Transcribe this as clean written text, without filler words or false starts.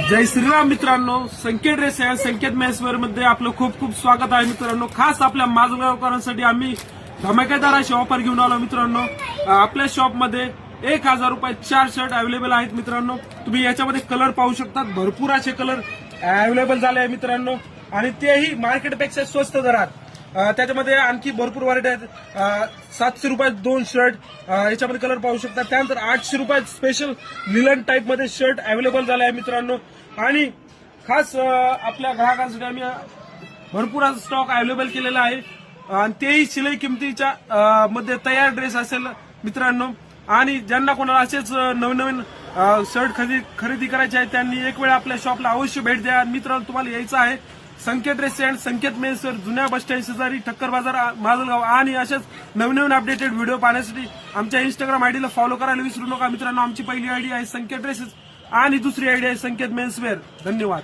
जय श्रीराम मित्रांनो, संकेत ड्रेस या संकेत मेन्सवेअर मध्ये आपलं खूप खूप स्वागत आहे मित्रांनो। खास आपल्या माजलगावकरांसाठी आम्ही धमाकेदार अशी ऑफर घेऊन आलो मित्रांनो। आपल्या शॉप मध्ये 1000 रुपयात 4 शर्ट अवेलेबल आहेत मित्रांनो। तुम्ही याच्यामध्ये कलर पाहू शकता, भरपूर असे कलर अवेलेबल झाले आहे मित्रांनो आणि तेही मार्केटपेक्षा स्वस्त दरात। त्याच्यामध्ये आणखी भरपूर व्हरायटी आहेत। 700 रुपयात 2 शर्ट याच्यामध्ये कलर पाहू शकता। त्यानंतर 800 रुपयात स्पेशल लिलन टाइप मध्ये शर्ट अवेलेबल झाले आहे मित्रांनो आणि खास आपल्या ग्राहकांसाठी आम्ही भरपूर स्टॉक अवेलेबल केलेला आहे आणि तेही शिलाई किमतीच्या मध्ये तयार ड्रेस असेल मित्रांनो। आणि ज्यांना कोणाला असेच नवीन शर्ट खरेदी करायचे आहे त्यांनी एक वेळ आपल्या शॉपला अवश्य भेट द्या मित्रांनो। तुम्हाला यायचं आहे संकेत ड्रेस अँड संकेत मेन्सवेअर, जुन्या बस स्टँड शेजारी, ठक्कर बाजार, माजलगाव। आणि अशाच नवीन अपडेटेड व्हिडिओ पाहण्यासाठी आमच्या इंस्टाग्राम आयडीला फॉलो करायला विसरू नका मित्रांनो। आमची पहिली आयडी आहे संकेत ड्रेसेस आणि दुसरी आयडी आहे संकेत मेन्सवेअर। धन्यवाद।